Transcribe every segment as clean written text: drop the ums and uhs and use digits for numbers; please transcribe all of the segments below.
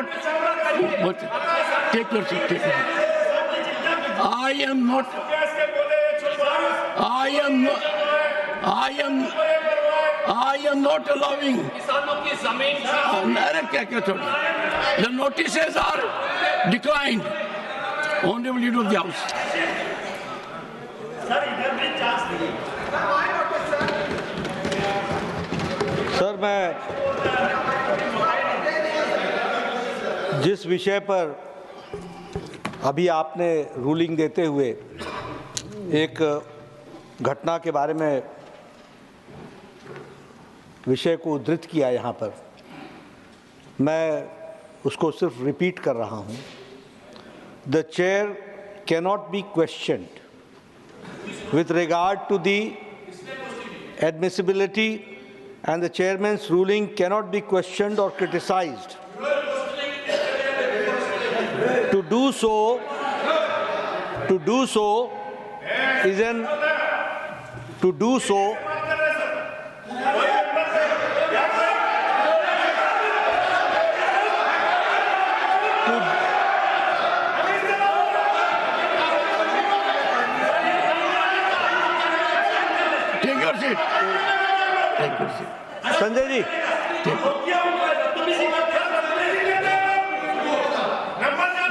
not. But take your seat. Take your seat. I am not. I am not allowing. The notices are declined. Honorable Leader of the House. Sir, मैं जिस विषय पर अभी आपने ruling देते हुए एक घटना के बारे में विषय को उद्धृत किया यहाँ पर, मैं उसको सिर्फ रिपीट कर रहा हूँ। The chair cannot be questioned with regard to the admissibility, and the chairman's ruling cannot be questioned or criticized. To do so is an Sanjay ji,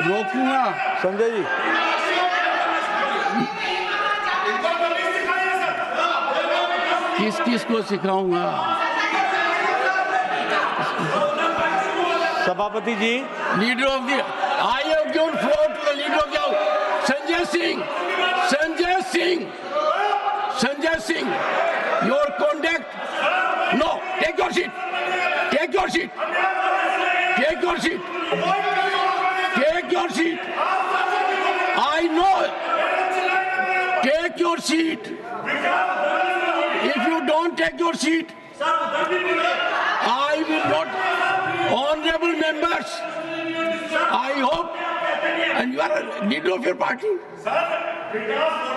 रोकूंगा। संजय जी, किस को सिखाऊंगा? सभापति जी, leader of the I have given floor to the leader of the Sanjay Singh, your conduct. No, take your seat. Take your seat. I know. Take your seat. If you don't take your seat, I will not. Honorable members, I hope, and you are a leader of your party.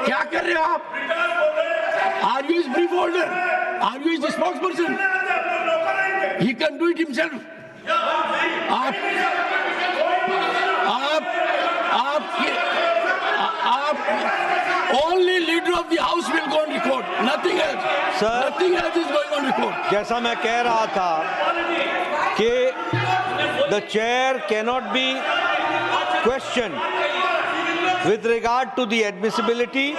क्या कर रहे हो आप? Are you his brief holder? Are you his spokesperson? He can do it himself. Only leader of the house will go on record. Nothing else. Sir, nothing else is going on record. जैसा मैं कह रहा था कि the chair cannot be questioned with regard to the admissibility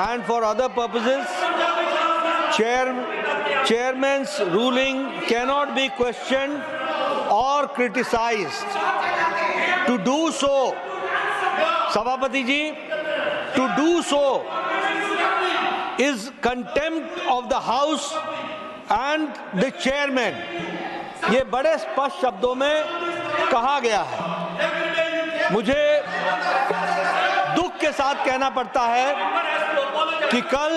and for other purposes. Chairman's ruling cannot be questioned or criticized. To do so, Sabhapati ji, to do so is contempt of the House and the chairman. ये बड़े स्पष्ट शब्दों में कहा गया है। मुझे दुख के साथ कहना पड़ता है कि कल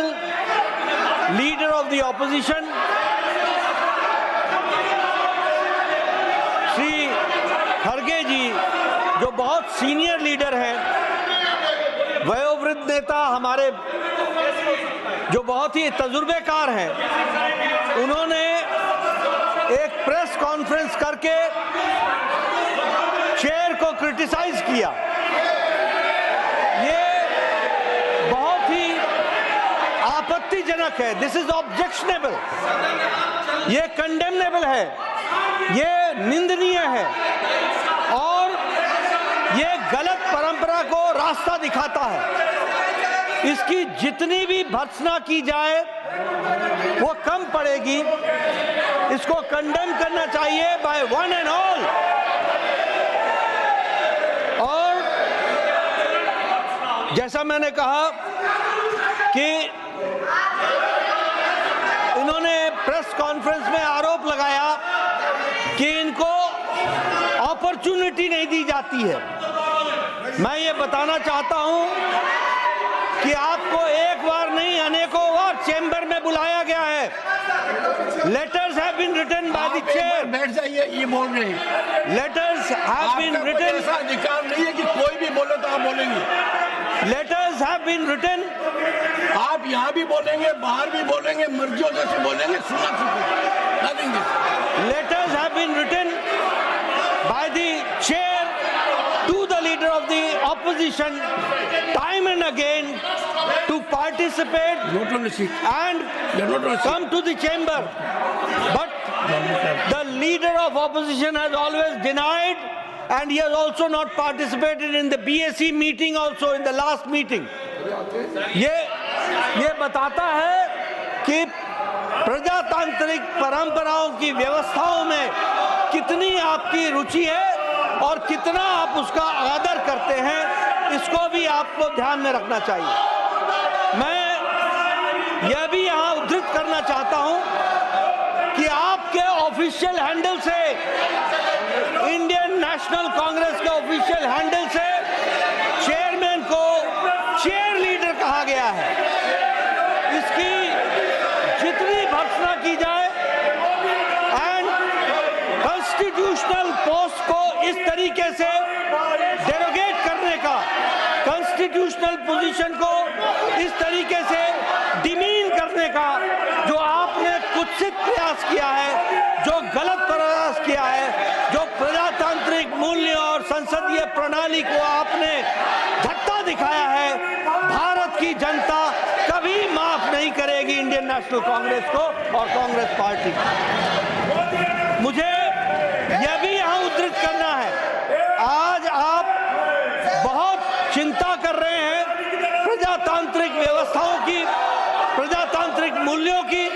leader of the opposition Shri खड़गे जी, जो बहुत सीनियर लीडर हैं, वयोवृद्ध नेता हमारे, जो बहुत ही तजुर्बेकार हैं, उन्होंने एक प्रेस कॉन्फ्रेंस करके चेयर को क्रिटिसाइज किया। ये बहुत ही आपत्तिजनक है। दिस इज ऑब्जेक्शनेबल, ये कंडेमनेबल है, ये निंदनीय है और ये गलत परंपरा को रास्ता दिखाता है। इसकी जितनी भी भर्त्सना की जाए वो कम पड़ेगी। इसको कंडेम करना चाहिए बाय वन एंड ऑल। और जैसा मैंने कहा कि इन्होंने प्रेस कॉन्फ्रेंस में आरोप लगाया कि इनको अपॉर्चुनिटी नहीं दी जाती है। मैं ये बताना चाहता हूं कि आपको एक बार नहीं अनेकों बार चेंबर में बुलाया गया है। Letters have been written by the chair. बैठ जाइए, ये बोल रहे हैं। Letters have been written. ऐसा अधिकार नहीं है कि कोई भी बोले तो आप बोलेंगे। Letters have been written. आप यहाँ भी बोलेंगे, बाहर भी बोलेंगे, मर्जियों से बोलेंगे, सुना चुके। Letters have been written opposition time and again to participate Not on the seat. and They're not on the seat. come to the chamber. But the leader of opposition has always denied, and he has also not participated in the BSc meeting, also in the last meeting. ये बताता है कि प्रजातांत्रिक परंपराओं की व्यवस्थाओं में कितनी आपकी रुचि है और कितना आप उसका आदर करते हैं, इसको भी आपको ध्यान में रखना चाहिए। मैं यह भी यहाँ उद्धृत करना चाहता हूँ कि आपके ऑफिशियल हैंडल से, इंडियन नेशनल कांग्रेस के ऑफिशियल हैंडल से चेयरमैन को चेयर लीडर कहा गया है। इसकी जितनी भर्त्सना की जाए एंड कॉन्स्टिट्यूशनल पोस्ट को इस तरीके से डेरोगेट करने का, कॉन्स्टिट्यूशनल पोजीशन को इस तरीके से डिमीन करने का जो आपने कुत्सित प्रयास किया है, जो गलत प्रयास किया है, जो प्रजातांत्रिक मूल्यों और संसदीय प्रणाली को आपने धक्का दिखाया है, भारत की जनता कभी माफ नहीं करेगी इंडियन नेशनल कांग्रेस को और कांग्रेस पार्टी को। मुझे यह भी यहाँ उद्धृत करना है, आज आप बहुत चिंता कर रहे हैं प्रजातांत्रिक व्यवस्थाओं की, प्रजातांत्रिक मूल्यों की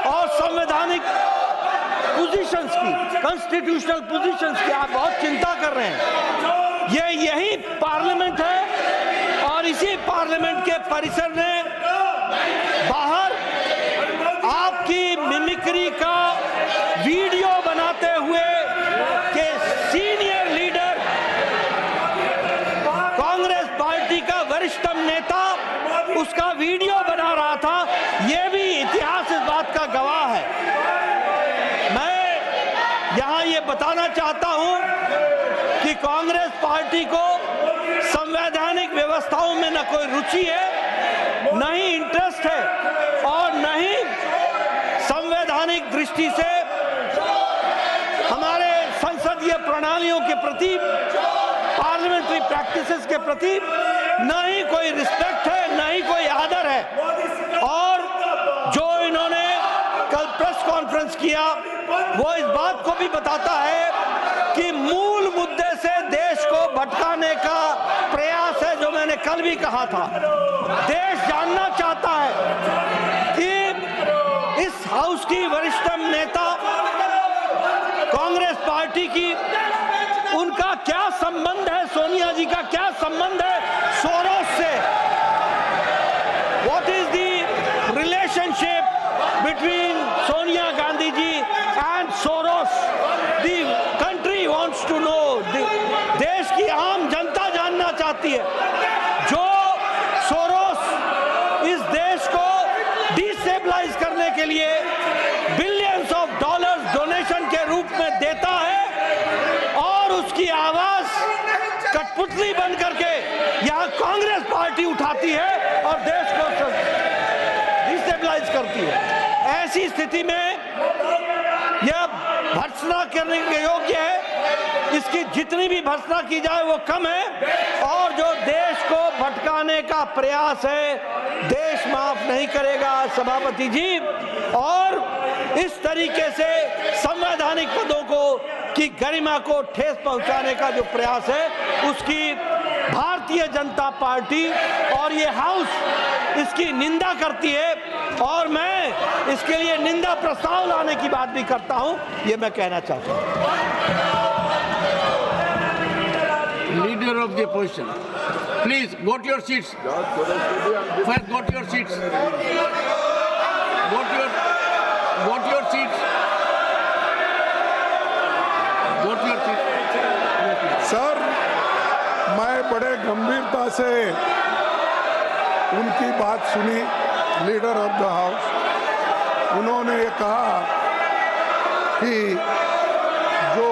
और संवैधानिक पोजीशंस की, कॉन्स्टिट्यूशनल पोजीशंस की आप बहुत चिंता कर रहे हैं। यही पार्लियामेंट है और इसी पार्लियामेंट के परिसर में बाहर आपकी मिमिक्री का वीडियो बनाते हुए के सीनियर लीडर, कांग्रेस पार्टी का वरिष्ठतम नेता उसका वीडियो बना रहा था। यह भी इतिहास इस बात का गवाह है। मैं यहां ये बताना चाहता हूं कि कांग्रेस पार्टी को संवैधानिक व्यवस्थाओं में न कोई रुचि है, न ही इंटरेस्ट है और न ही संवैधानिक दृष्टि से हमारे संसदीय प्रणालियों के प्रति, पार्लियामेंट्री प्रैक्टिसेस के प्रति न ही कोई रिस्पेक्ट है, न ही कोई आदर है। और जो इन्होंने कल प्रेस कॉन्फ्रेंस किया वो इस बात को भी बताता है कि मूल मुद्दे से देश को भटकाने का प्रयास है, जो मैंने कल भी कहा था। देश जानना चाहता है कि इस हाउस की वरिष्ठतम नेता कांग्रेस पार्टी की, उनका क्या संबंध है, सोनिया जी का क्या संबंध है सोरोस से। What is the relationship between Sonia Gandhi ji and Soros? The country wants to know. देश की आम जनता जानना चाहती है। जो सोरोस इस देश को डिस्टेबलाइज करने के लिए बिलियंस ऑफ डॉलर्स डोनेशन के रूप में देता है और उसकी आवाज कठपुतली बन करके यहाँ कांग्रेस पार्टी उठाती है और देश को डिस्टेबलाइज करती है। ऐसी स्थिति में यह भर्त्सना करने के योग्य है। इसकी जितनी भी भर्त्सना की जाए वो कम है और जो देश को भटकाने का प्रयास है, देश माफ नहीं करेगा सभापति जी। और इस तरीके से संवैधानिक पदों को की गरिमा को ठेस पहुंचाने का जो प्रयास है, उसकी भारतीय जनता पार्टी और ये हाउस इसकी निंदा करती है और मैं इसके लिए निंदा प्रस्ताव लाने की बात भी करता हूं, ये मैं कहना चाहता हूं। Leader of the opposition, please go to your seats. First, go to your seats. Go to your seats. Go to your seats. Sir, मैं बड़े गंभीरता से उनकी बात सुनी, लीडर ऑफ द हाउस। उन्होंने ये कहा कि जो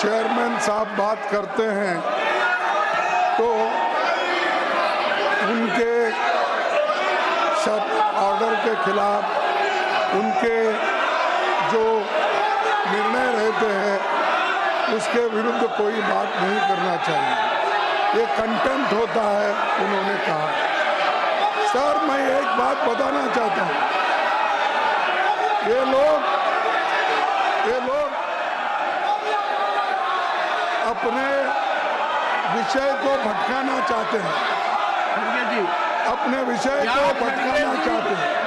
चेयरमैन साहब बात करते हैं तो उनके ऑर्डर के खिलाफ, उनके जो निर्णय रहते हैं उसके विरुद्ध कोई बात नहीं करना चाहिए। ये कंटेम्प्ट होता है, उन्होंने कहा। सर, मैं एक बात बताना चाहता हूँ, ये लोग अपने विषय को भटकाना चाहते हैं, खड़गे जी, अपने विषय को भटकाना चाहते हैं।